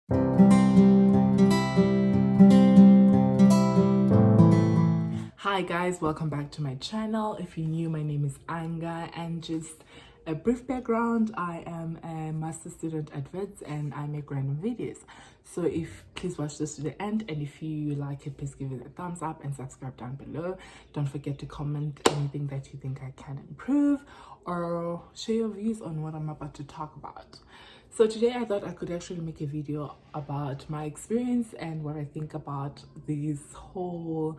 Hi guys, welcome back to my channel. If you're new, my name is Anga, and just a brief background, I am a master student at Wits and I make random videos. So please watch this to the end, and if you like it, please give it a thumbs up and subscribe down below. Don't forget to comment anything that you think I can improve or share your views on what I'm about to talk about. So today I thought I could actually make a video about my experience and what I think about this whole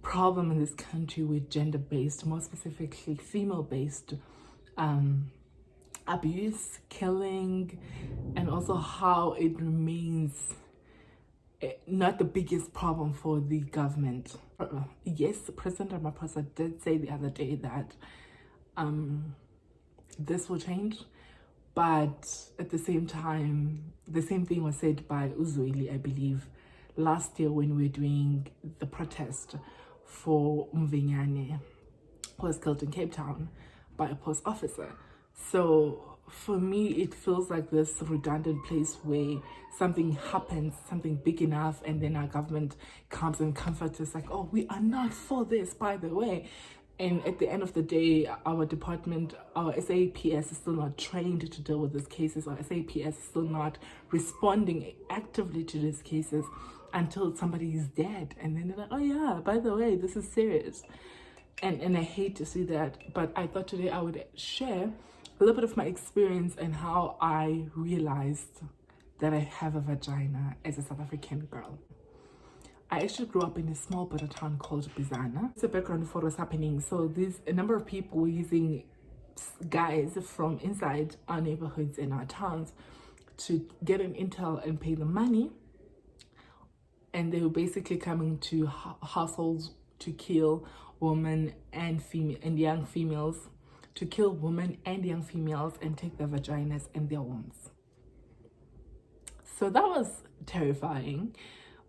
problem in this country with gender-based, more specifically female-based abuse, killing, and also how it remains not the biggest problem for the government. Yes, President Ramaphosa did say the other day that this will change, but at the same time, the same thing was said by Uzweli, I believe, last year when we were doing the protest for Mvinyane, who was killed in Cape Town by a post officer. So for me, it feels like this redundant place where something happens, something big enough, and then our government comes and comforts us like, oh, we are not for this, by the way. And at the end of the day, our department, our SAPS is still not trained to deal with these cases. Our SAPS is still not responding actively to these cases until somebody is dead. And then they're like, oh yeah, by the way, this is serious. And I hate to see that. But I thought today I would share a little bit of my experience and how I realized that I have a vagina as a South African girl. I actually grew up in a small border town called Bizana. It's a background for what's happening. So a number of people were using guys from inside our neighborhoods and our towns to get an intel and pay them money. And they were basically coming to households to kill women and young females, to kill women and young females and take their vaginas and their wombs. So that was terrifying.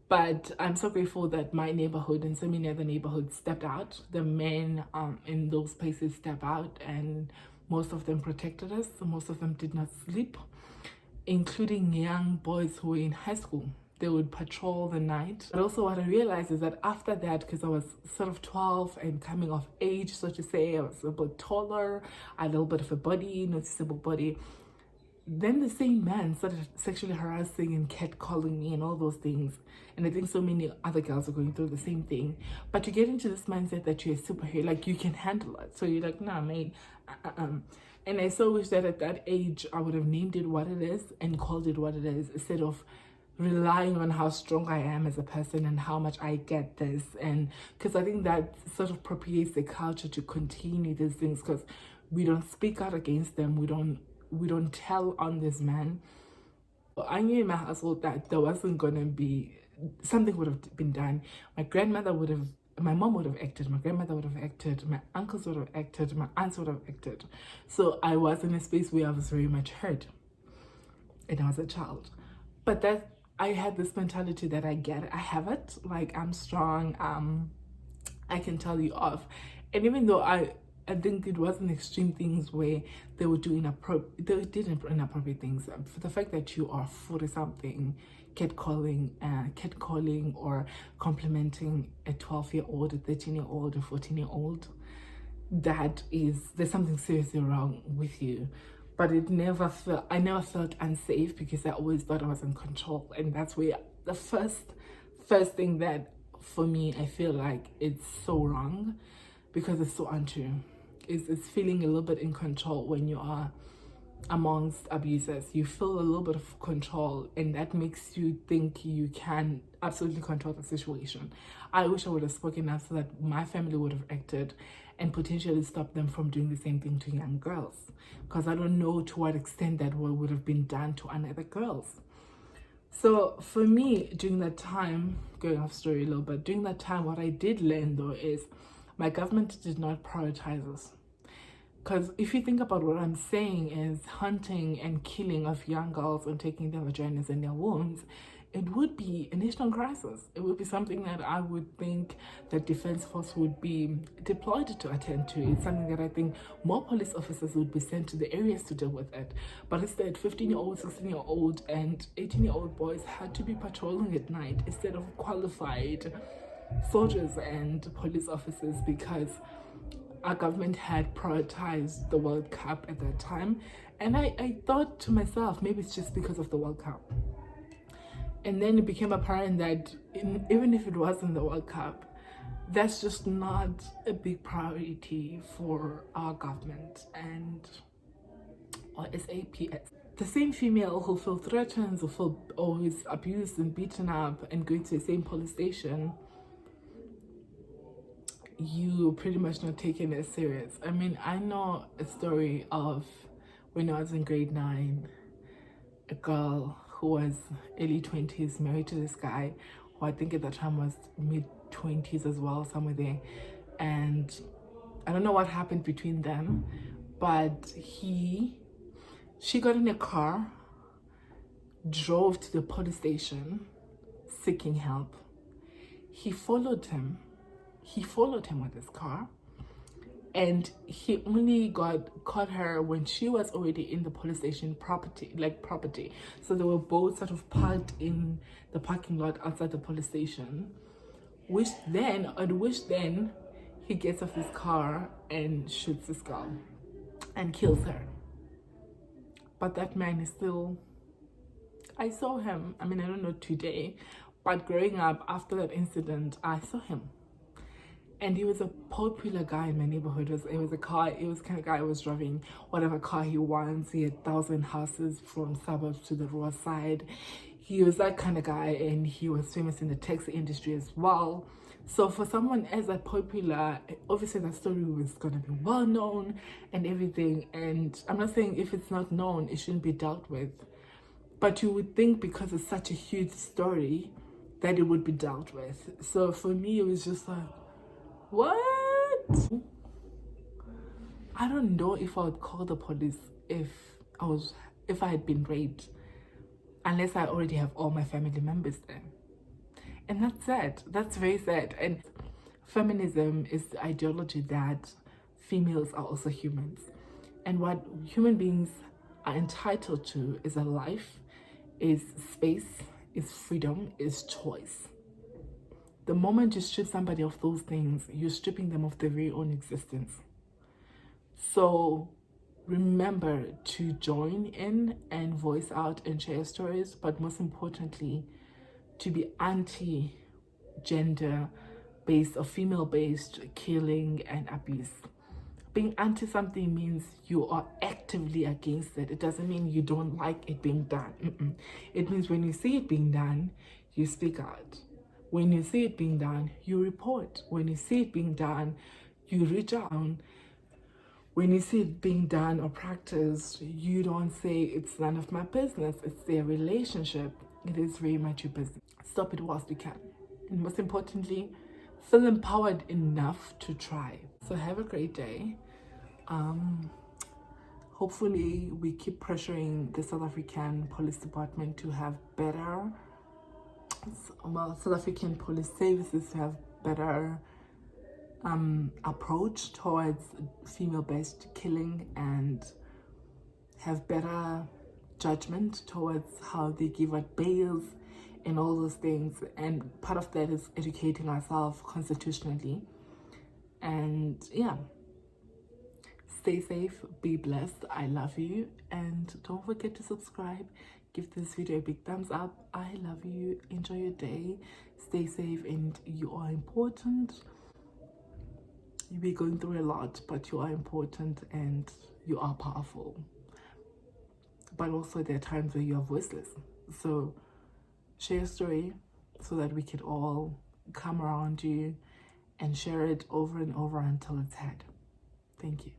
But I'm so grateful that my neighborhood and so many other neighborhoods stepped out. The men in those places stepped out, and most of them protected us. So most of them did not sleep, including young boys who were in high school. They would patrol the night. But also what I realized is that after that, because I was sort of 12 and coming of age, so to say, I was a bit taller, I had a little bit of a body, noticeable body. Then the same man started sexually harassing and catcalling me and all those things. And I think so many other girls are going through the same thing. But you get into this mindset that you're a superhero, like you can handle it. So you're like, nah, mate. And I so wish that at that age, I would have named it what it is and called it what it is, instead of relying on how strong I am as a person and how much I get this. And because I think that sort of propagates the culture to continue these things, because we don't speak out against them. We don't tell on this man. I knew in my household that there wasn't going to be, something would have been done. My mom would have acted, my grandmother would have acted, my uncles would have acted, my aunts would have acted. So I was in a space where I was very much hurt, and I was a child. But I had this mentality that I get it, I have it, like I'm strong, I can tell you off. And even though I think it wasn't extreme things where they did inappropriate things. For the fact that you are 40-something, catcalling or complimenting a 12-year-old, a 13-year-old, a 14-year-old, there's something seriously wrong with you. But I never felt unsafe because I always thought I was in control. And that's where the first thing that, for me, I feel like it's so wrong, because it's so untrue. It's feeling a little bit in control when you are amongst abusers. You feel a little bit of control, and that makes you think you can absolutely control the situation. I wish I would have spoken up so that my family would have acted and potentially stopped them from doing the same thing to young girls, because I don't know to what extent that would have been done to other girls. So for me, during that time, going off story a little bit, during that time, what I did learn though is my government did not prioritize us. Because if you think about what I'm saying is hunting and killing of young girls and taking their vaginas and their wombs it would be a national crisis. It would be something that I would think the Defense Force would be deployed to attend to. It's something that I think more police officers would be sent to the areas to deal with it. But instead, 15-year-old, 16-year-old, and 18-year-old boys had to be patrolling at night instead of qualified soldiers and police officers, because our government had prioritized the World Cup at that time. And I thought to myself, maybe it's just because of the World Cup. And then it became apparent that even if it wasn't the World Cup, that's just not a big priority for our government and or SAPS. The same female who feel threatened or is abused and beaten up and going to the same police station, you pretty much not taking it serious. I mean, I know a story of when I was in grade 9, a girl who was early 20s married to this guy who I think at that time was mid-20s as well, somewhere there. And I don't know what happened between them, but she got in a car, drove to the police station seeking help. He followed him with his car, and he only caught her when she was already in the police station property. So they were both sort of parked in the parking lot outside the police station, which then he gets off his car and shoots this girl and kills her. But that man is still, I saw him, I mean, I don't know today, but growing up after that incident, I saw him. And he was a popular guy in my neighborhood. It was kind of guy who was driving whatever car he wants. He had 1,000 houses from suburbs to the raw side. He was that kind of guy, and he was famous in the taxi industry as well. So for someone as that popular, obviously that story was gonna be well known and everything. And I'm not saying if it's not known, it shouldn't be dealt with. But you would think because it's such a huge story that it would be dealt with. So for me, it was just like, what? I don't know if I would call the police if I had been raped, unless I already have all my family members there. And that's sad. That's very sad. And feminism is the ideology that females are also humans. And what human beings are entitled to is a life, is space, is freedom, is choice. The moment you strip somebody of those things, you're stripping them of their very own existence. So remember to join in and voice out and share stories, but most importantly, to be anti-gender based or female based killing and abuse. Being anti something means you are actively against it. It doesn't mean you don't like it being done. It means when you see it being done, you speak out. When you see it being done, you report. When you see it being done, you reach out. When you see it being done or practiced, you don't say it's none of my business. It's their relationship. It is very much your business. Stop it whilst you can. And most importantly, feel empowered enough to try. So have a great day. Hopefully we keep pressuring the South African Police Department to have better, South African police services to have better approach towards female-based killing and have better judgment towards how they give out bails and all those things. And part of that is educating ourselves constitutionally. And yeah, stay safe, be blessed. I love you, and don't forget to subscribe. Give this video a big thumbs up. I love you. Enjoy your day. Stay safe, and you are important. You'll be going through a lot, but you are important and you are powerful. But also there are times where you are voiceless. So share your story so that we can all come around you and share it over and over until it's heard. Thank you.